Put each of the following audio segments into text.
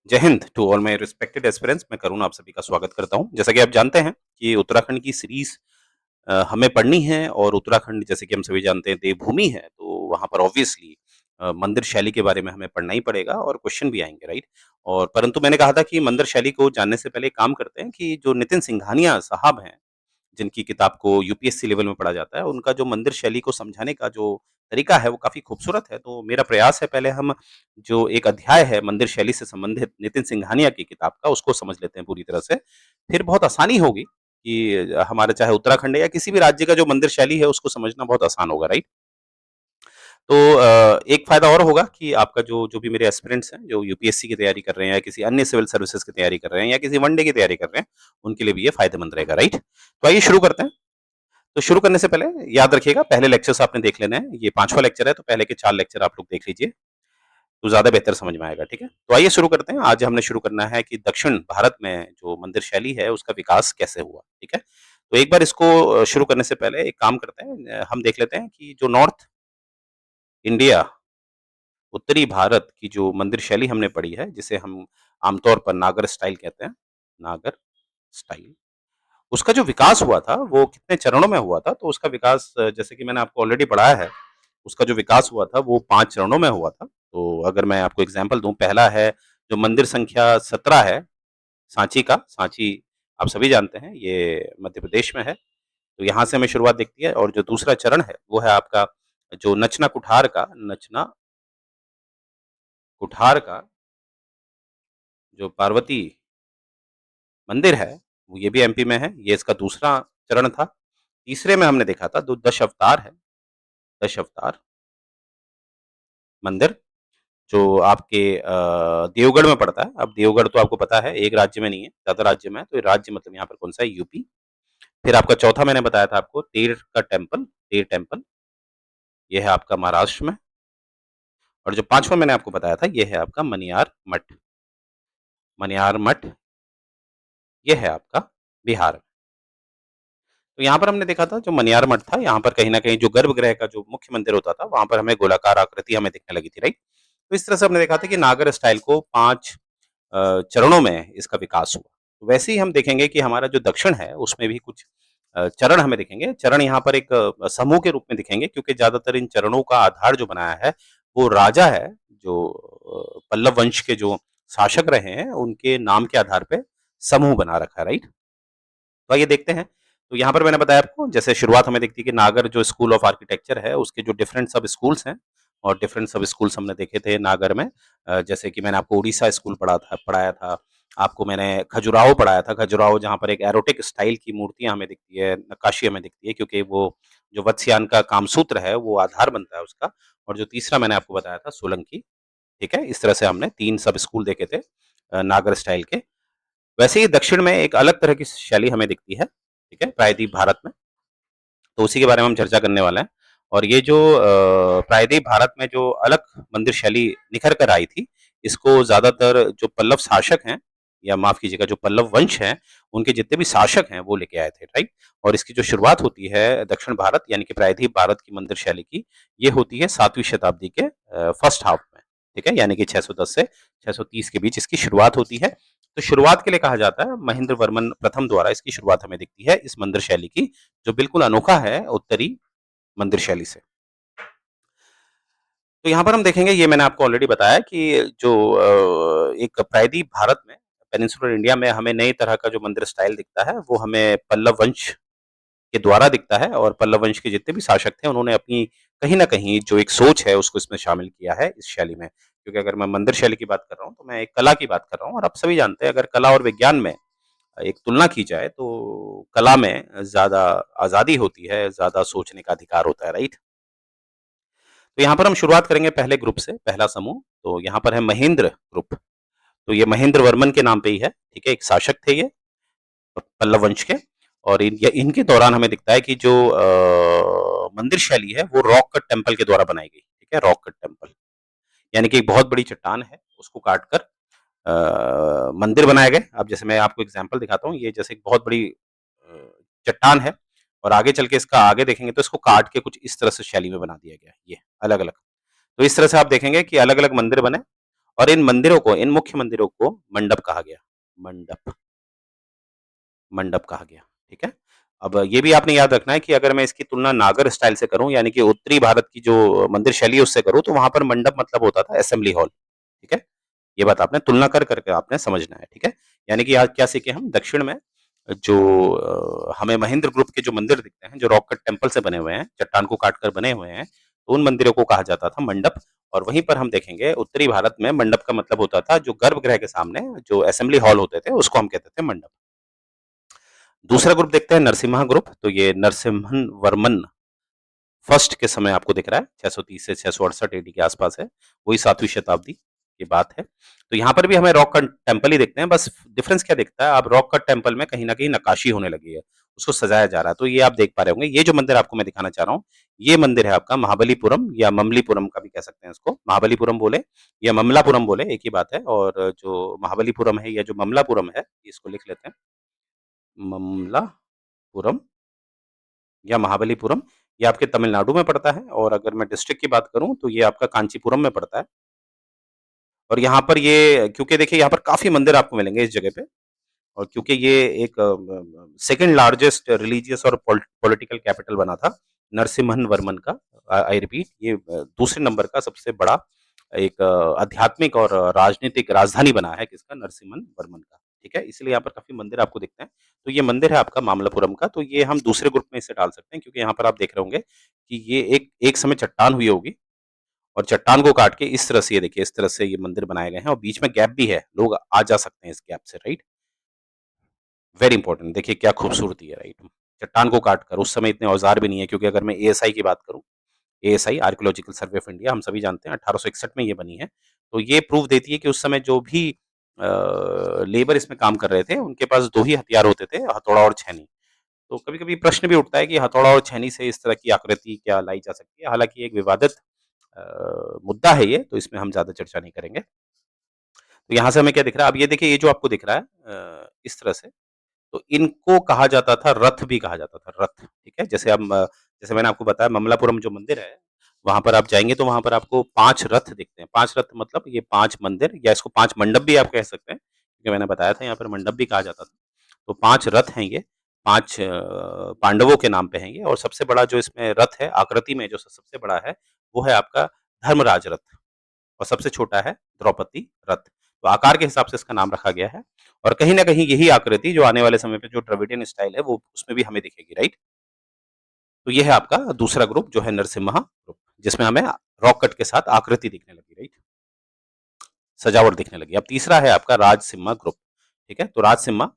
जय हिंद to all my respected aspirants. मैं करुण आप सभी का स्वागत करता हूं। जैसा कि आप जानते हैं कि उत्तराखंड की सीरीज हमें पढ़नी है और उत्तराखंड जैसे कि हम सभी जानते हैं देवभूमि है, तो वहां पर ऑब्वियसली मंदिर शैली के बारे में हमें पढ़ना ही पड़ेगा और क्वेश्चन भी आएंगे, राइट। और परंतु मैंने कहा था कि मंदिर शैली को जानने से पहले एक काम करते हैं कि जो नितिन सिंघानिया साहब हैं, जिनकी किताब को यूपीएससी लेवल में पढ़ा जाता है, उनका जो मंदिर शैली को समझाने का जो तरीका है, वो काफ़ी खूबसूरत है। तो मेरा प्रयास है पहले हम जो एक अध्याय है मंदिर शैली से संबंधित नितिन सिंघानिया की किताब का, उसको समझ लेते हैं पूरी तरह से। फिर बहुत आसानी होगी कि हमारे चाहे उत्तराखंड है या किसी भी राज्य का जो मंदिर शैली है, उसको समझना बहुत आसान होगा, राइट? तो एक फ़ायदा और होगा कि आपका जो जो भी मेरे एस्पिरेंट्स हैं, जो यूपीएससी की तैयारी कर रहे हैं या किसी अन्य सिविल सर्विसेज़ की तैयारी कर रहे हैं या किसी वनडे की तैयारी कर रहे हैं, उनके लिए भी ये फ़ायदेमंद रहेगा, राइट? तो आइए शुरू करते हैं। तो शुरू करने से पहले याद रखिएगा, पहले लेक्चर्स आपने देख लेने हैं। ये 5वां लेक्चर है, तो पहले के 4 लेक्चर आप लोग देख लीजिए, तो ज़्यादा बेहतर समझ में आएगा, ठीक है? तो आइए शुरू करते हैं। आज हमने शुरू करना है कि दक्षिण भारत में जो मंदिर शैली है, उसका विकास कैसे हुआ, ठीक है? तो एक बार इसको शुरू करने से पहले एक काम करते हैं, हम देख लेते हैं कि जो नॉर्थ इंडिया, उत्तरी भारत की जो मंदिर शैली हमने पढ़ी है, जिसे हम आमतौर पर नागर स्टाइल कहते हैं, नागर स्टाइल। उसका जो विकास हुआ था, वो कितने चरणों में हुआ था? तो उसका विकास जैसे कि मैंने आपको ऑलरेडी पढ़ाया है, उसका जो विकास हुआ था, वो 5 चरणों में हुआ था। तो अगर मैं आपको एग्ज़ाम्पल दूँ, पहला है जो मंदिर संख्या 17 है, सांची का। सांची आप सभी जानते हैं, ये मध्य प्रदेश में है। तो यहाँ से हमें शुरुआत दिखती है और जो दूसरा चरण है, वो है आपका जो नचना कुठार का, नचना कुठार का जो पार्वती मंदिर है, वो ये भी एमपी में है, ये इसका दूसरा चरण था। तीसरे में हमने देखा था, दो दश अवतार है, दश अवतार मंदिर, जो आपके देवगढ़ में पड़ता है। अब देवगढ़ तो आपको पता है, एक राज्य में नहीं है, ज़्यादा राज्य में है, तो ये राज्य मतलब यहाँ पर कौन-सा है? यूपी। फिर आपका चौथा मैंने बताया था आपको टेर का टेम्पल, टेर टेम्पल, ये है आपका महाराष्ट्र में। और जो 5वां मैंने आपको बताया था, ये है आपका मनियार मठ, मनियार मठ, ये है आपका बिहार में। तो यहाँ पर हमने देखा था जो मनियार मठ था, यहाँ पर कहीं न कहीं जो गर्भगृह का जो मुख्य मंदिर होता था, वहाँ पर हमें गोलाकार आकृति हमें दिखने लगी थी, राइट? तो इस तरह से हमने देखा था कि नागर स्टाइल को 5 चरणों में इसका विकास हुआ। तो वैसे ही हम देखेंगे कि हमारा जो दक्षिण है, उसमें भी कुछ चरण हमें दिखेंगे। चरण यहाँ पर एक समूह के रूप में दिखेंगे, क्योंकि ज़्यादातर इन चरणों का आधार जो बनाया है, वो राजा है, जो पल्लव वंश के जो शासक रहे हैं, उनके नाम के आधार पे समूह बना रखा है, राइट? तो आइए देखते हैं। तो यहाँ पर मैंने बताया आपको, जैसे शुरुआत हमें दिखती है कि नागर जो स्कूल ऑफ आर्किटेक्चर है, उसके जो डिफरेंट सब स्कूल्स हैं और डिफरेंट सब स्कूल्स हमने देखे थे नागर में। जैसे कि मैंने आपको उड़ीसा स्कूल पढ़ाया था, आपको मैंने खजुराहो पढ़ाया था। खजुराहो जहाँ पर एक एरोटिक स्टाइल की मूर्तियाँ हमें दिखती है, नक्काशी हमें दिखती है, क्योंकि वो जो वत्स्यायन का कामसूत्र है, वो आधार बनता है उसका। और जो तीसरा मैंने आपको बताया था सोलंकी, ठीक है? इस तरह से हमने 3 सब स्कूल देखे थे नागर स्टाइल के। वैसे ही दक्षिण में एक अलग तरह की शैली हमें दिखती है, ठीक है? प्रायद्वीप भारत में, तो उसी के बारे में हम चर्चा करने वाले हैं। और ये जो प्रायद्वीप भारत में जो अलग मंदिर शैली निखर कर आई थी, इसको ज़्यादातर जो पल्लव शासक हैं, या माफ़ कीजिएगा जो पल्लव वंश हैं, उनके जितने भी शासक हैं, वो लेके आए थे, राइट? और इसकी जो शुरुआत होती है दक्षिण भारत यानी कि प्रायद्वीप भारत की मंदिर शैली की, ये होती है 7वीं शताब्दी के फर्स्ट हाफ में, ठीक है? यानी कि 610 से 630 के बीच इसकी शुरुआत होती है। तो शुरुआत के लिए कहा जाता है महेंद्र वर्मन प्रथम द्वारा इसकी शुरुआत हमें दिखती है इस मंदिर शैली की, जो बिल्कुल अनोखा है उत्तरी मंदिर शैली से। तो यहाँ पर हम देखेंगे, ये मैंने आपको ऑलरेडी बताया कि जो एक प्रायद्वीप भारत में, पेनिनसुलर इंडिया में हमें नई तरह का जो मंदिर स्टाइल दिखता है, वो हमें पल्लव वंश के द्वारा दिखता है। और पल्लव वंश के जितने भी शासक थे, उन्होंने अपनी कहीं न कहीं जो एक सोच है, उसको इसमें शामिल किया है इस शैली में। क्योंकि अगर मैं मंदिर शैली की बात कर रहा हूँ, तो मैं एक कला की बात कर रहा हूँ, और आप सभी जानते हैं अगर कला और विज्ञान में एक तुलना की जाए, तो कला में ज़्यादा आज़ादी होती है, ज़्यादा सोचने का अधिकार होता है, राइट? तो यहाँ पर हम शुरुआत करेंगे पहले ग्रुप से, पहला समूह। तो यहाँ पर है महेंद्र ग्रुप। तो ये महेंद्र वर्मन के नाम पे ही है, ठीक है? एक शासक थे ये पल्लव वंश के। और इनके दौरान हमें दिखता है कि जो मंदिर शैली है, वो रॉक कट टेम्पल के द्वारा बनाई गई, ठीक है? रॉक कट टेम्पल यानी कि एक बहुत बड़ी चट्टान है, उसको काट कर मंदिर बनाए गए। अब जैसे मैं आपको एग्जांपल दिखाता हूँ, ये जैसे एक बहुत बड़ी चट्टान है, और आगे चल के इसका आगे देखेंगे तो इसको काट के कुछ इस तरह से शैली में बना दिया गया है, ये अलग-अलग। तो इस तरह से आप देखेंगे कि अलग-अलग मंदिर बने, और इन मंदिरों को, इन मुख्य मंदिरों को मंडप कहा गया। मंडप, मंडप कहा गया, ठीक है? अब ये भी आपने याद रखना है कि अगर मैं इसकी तुलना नागर स्टाइल से करूँ, यानी कि उत्तरी भारत की जो मंदिर शैली है उससे करूँ, तो वहाँ पर मंडप मतलब होता था असेंबली हॉल, ठीक है? ये बात आपने तुलना कर के आपने समझना है, ठीक है? यानी कि आज क्या सीखे हम, दक्षिण में जो हमें महेंद्र ग्रुप के जो मंदिर दिखते हैं, जो रॉक कट टेम्पल से बने हुए हैं, चट्टान को काट कर बने हुए हैं, तो उन मंदिरों को कहा जाता था मंडप। और वहीं पर हम देखेंगे उत्तरी भारत में मंडप का मतलब होता था जो गर्भगृह के सामने जो असेंबली हॉल होते थे, उसको हम कहते थे मंडप। दूसरा ग्रुप देखते हैं नरसिम्हा ग्रुप, तो ये नरसिम्हन वर्मन फर्स्ट के समय आपको दिख रहा है, 630 से 668 एडी के आसपास है, वही 7वीं शताब्दी की बात है। तो यहाँ पर भी हमें रॉक कट टेम्पल ही देखते हैं, बस डिफरेंस क्या दिखता है, अब रॉक कट टेम्पल में कहीं न कहीं नक्काशी होने लगी है, उसको सजाया जा रहा है। तो ये आप देख पा रहे होंगे, ये जो मंदिर आपको मैं दिखाना चाह रहा हूँ, ये मंदिर है आपका महाबलीपुरम या ममलीपुरम का भी कह सकते हैं इसको, महाबलीपुरम बोले या ममलापुरम बोले, एक ही बात है। और जो महाबलीपुरम है या जो ममलापुरम है, इसको लिख लेते हैं, ममलापुरम या महाबलीपुरम, ये आपके तमिलनाडु में पड़ता है। और अगर मैं डिस्ट्रिक्ट की बात करूँ तो ये आपका कांचीपुरम में पड़ता है। और यहाँ पर ये, क्योंकि देखिए यहाँ पर काफ़ी मंदिर आपको मिलेंगे इस जगह पे, और क्योंकि ये एक सेकंड लार्जेस्ट रिलीजियस और पॉलिटिकल कैपिटल बना था नरसिम्हन वर्मन का। आई रिपीट, ये दूसरे नंबर का सबसे बड़ा एक आध्यात्मिक और राजनीतिक राजधानी बना है किसका, नरसिम्हन वर्मन का, ठीक है? इसलिए यहाँ पर काफ़ी मंदिर आपको दिखते हैं। तो ये मंदिर है आपका मामल्लपुरम का, तो ये हम दूसरे ग्रुप में इसे डाल सकते हैं, क्योंकि यहाँ पर आप देख रहे होंगे कि ये एक एक समय चट्टान हुई होगी, और चट्टान को काट के इस तरह से, ये देखिए इस तरह से ये मंदिर बनाए गए हैं, और बीच में गैप भी है, लोग आ जा सकते हैं इस गैप से, राइट? वेरी इंपॉर्टेंट, देखिए क्या खूबसूरती है, राइट? चट्टान को काट कर, उस समय इतने औजार भी नहीं है, क्योंकि अगर मैं एएसआई की बात करूँ, ASI archaeological survey of India, हम सभी जानते हैं 1861 में ये बनी है। तो ये प्रूफ देती है कि उस समय जो भी लेबर इसमें काम कर रहे थे, उनके पास 2 ही हथियार होते थे, हथौड़ा और छेनी। तो कभी-कभी प्रश्न भी उठता है कि हथौड़ा और छेनी से इस तरह की आकृति क्या लाई जा सकती है? हालाँकि एक विवादित मुद्दा है ये, तो इसमें हम ज़्यादा चर्चा नहीं करेंगे। तो यहाँ से हमें क्या दिख रहा है? अब ये देखिए, ये जो आपको दिख रहा है इस तरह से, तो इनको कहा जाता था, रथ भी कहा जाता था, रथ, ठीक है? जैसे अब जैसे मैंने आपको बताया ममलापुरम जो मंदिर है, वहाँ पर आप जाएँगे तो वहाँ पर आपको 5 रथ दिखते हैं। 5 रथ मतलब ये 5 मंदिर, या इसको 5 मंडप भी आप कह सकते हैं, क्योंकि मैंने बताया था यहाँ पर मंडप भी कहा जाता था। तो 5 रथ हैं ये, 5 पांडवों के नाम पे हैं ये, और सबसे बड़ा जो इसमें रथ है, आकृति में जो सबसे बड़ा है, वो है आपका धर्मराज रथ, और सबसे छोटा है द्रौपदी रथ। तो आकार के हिसाब से इसका नाम रखा गया है, और कहीं न कहीं यही आकृति जो आने वाले समय पे जो द्रविडियन स्टाइल है, वो उसमें भी हमें दिखेगी, राइट? तो ये है आपका दूसरा ग्रुप जो है नरसिम्हा ग्रुप, जिसमें हमें रॉक कट के साथ आकृति दिखने लगी, राइट? सजावट दिखने लगी। अब तीसरा है आपका राजसिम्हा ग्रुप, ठीक है? तो राजसिम्हा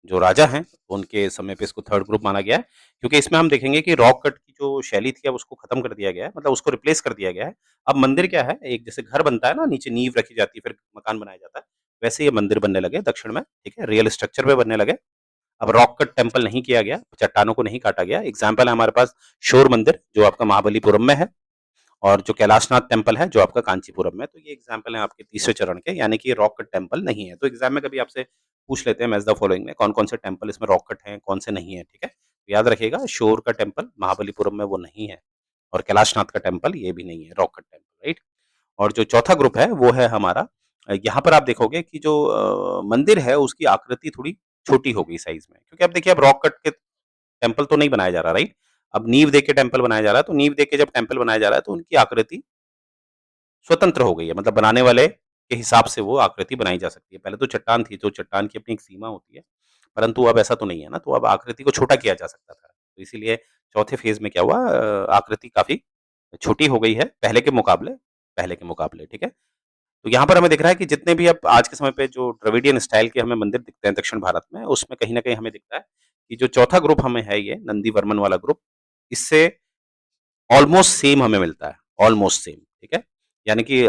जो राजा हैं, उनके समय पे इसको थर्ड ग्रुप माना गया है, क्योंकि इसमें हम देखेंगे कि रॉक कट की जो शैली थी, अब उसको खत्म कर दिया गया है, मतलब उसको रिप्लेस कर दिया गया है। अब मंदिर क्या है, एक जैसे घर बनता है ना, नीचे नींव रखी जाती है, फिर मकान बनाया जाता है, वैसे ये मंदिर बनने लगे दक्षिण में, ठीक है? रियल स्ट्रक्चर पे बनने लगे। अब रॉक कट टेम्पल नहीं किया गया, चट्टानों को नहीं काटा गया। एग्जाम्पल है हमारे पास शोर मंदिर, जो आपका महाबलीपुरम में है, और जो कैलाशनाथ टेम्पल है, जो आपका कांचीपुरम में है। तो ये एग्जाम्पल है आपके तीसरे चरण के, यानी कि ये रॉक कट टेम्पल नहीं है। तो एग्जाम में कभी आपसे पूछ लेते हैं मैच द फॉलोइंग में, कौन-कौन से टेम्पल इसमें रॉक कट हैं, कौन से नहीं है, ठीक है? तो याद रखिएगा, शोर का टेम्पल महाबलीपुरम में वो नहीं है, और कैलाशनाथ का टेम्पल ये भी नहीं है, रॉक कट टेम्पल, राइट? और जो चौथा ग्रुप है वो है हमारा, यहाँ पर आप देखोगे कि जो मंदिर है उसकी आकृति थोड़ी छोटी हो गई साइज़ में, क्योंकि अब देखिए, अब रॉक कट के टेम्पल तो नहीं बनाया जा रहा, राइट? अब नींव देके टेम्पल बनाया जा रहा है, तो नींव देके जब टेम्पल बनाया जा रहा है, तो उनकी आकृति स्वतंत्र हो गई है, मतलब बनाने वाले के हिसाब से वो आकृति बनाई जा सकती है। पहले तो चट्टान थी, तो चट्टान की अपनी एक सीमा होती है, परंतु अब ऐसा तो नहीं है ना, तो अब आकृति को छोटा किया जा सकता था। तो इसीलिए चौथे फेज़ में क्या हुआ, आकृति काफ़ी छोटी हो गई है पहले के मुकाबले, ठीक है? तो यहाँ पर हमें दिख रहा है कि जितने भी अब आज के समय पे जो द्रविडियन स्टाइल के हमें मंदिर दिखते हैं दक्षिण भारत में, उसमें कहीं न कहीं हमें दिखता है कि जो चौथा ग्रुप हमें है ये नंदी वर्मन वाला ग्रुप, इससे ऑलमोस्ट सेम हमें मिलता है, ऑलमोस्ट सेम, ठीक है? यानी कि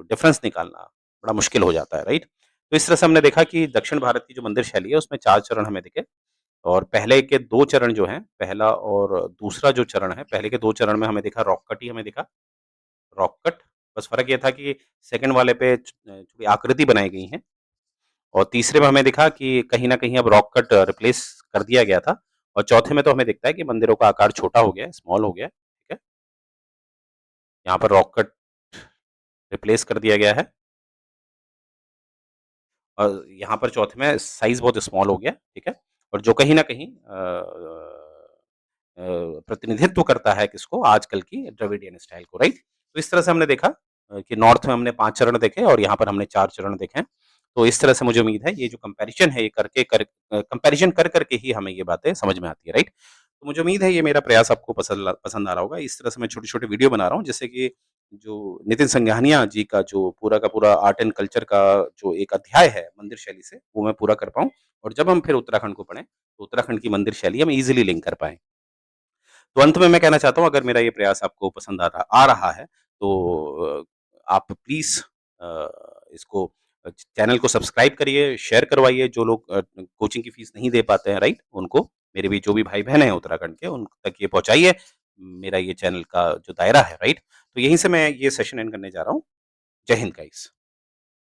डिफरेंस निकालना बड़ा मुश्किल हो जाता है, राइट? तो इस तरह से हमने देखा कि दक्षिण भारत की जो मंदिर शैली है, उसमें 4 चरण हमें दिखे, और पहले के 2 चरण जो हैं, पहला और दूसरा जो चरण है, पहले के 2 चरण में हमें दिखा रॉक कट ही हमें दिखा, रॉक कट, बस फ़र्क ये था कि सेकंड वाले पे थोड़ी आकृति बनाई गई हैं, और तीसरे में हमें दिखा कि कहीं न कहीं अब रॉक कट रिप्लेस कर दिया गया था, और चौथे में तो हमें दिखता है कि मंदिरों का आकार छोटा हो गया है, स्मॉल हो गया है, ठीक है? यहाँ पर रॉक कट रिप्लेस कर दिया गया है, यहाँ पर चौथे में साइज़ बहुत स्मॉल हो गया, ठीक है? और जो कहीं न कहीं प्रतिनिधित्व करता है किसको? आजकल की द्रविडियन स्टाइल को, राइट? तो इस तरह से हमने देखा कि नॉर्थ में हमने 5 चरण देखे और यहाँ पर हमने 4 चरण देखे हैं। तो इस तरह से मुझे उम्मीद है ये जो कंपैरिज़न है ये कंपैरिज़न कर के ही हमें ये बातें समझ में आती है, राइट? तो मुझे उम्मीद है ये मेरा प्रयास आपको पसंद आ रहा होगा। इस तरह से मैं छोटे-छोटे वीडियो बना रहा हूँ जिससे कि जो नितिन संघानिया जी का जो पूरा का पूरा आर्ट एंड कल्चर का जो एक अध्याय है मंदिर शैली से, वो मैं पूरा कर पाऊँ और जब हम फिर उत्तराखंड को पढ़ें, तो उत्तराखंड की मंदिर शैली हम ईज़िली लिंक कर पाएँ। तो अंत में मैं कहना चाहता हूँ अगर मेरा ये प्रयास आपको पसंद आ रहा है तो आप प्लीज़ इसको चैनल को सब्सक्राइब करिए, शेयर करवाइए जो लोग कोचिंग की फ़ीस नहीं दे पाते हैं, राइट? उनको मेरे भी जो भी भाई-बहन हैं उत्तराखंड के उन तक ये पहुँचाइए, मेरा ये चैनल का जो दायरा है, राइट? तो यहीं से मैं ये सेशन एंड करने जा रहा हूँ। जय हिंद गाइस।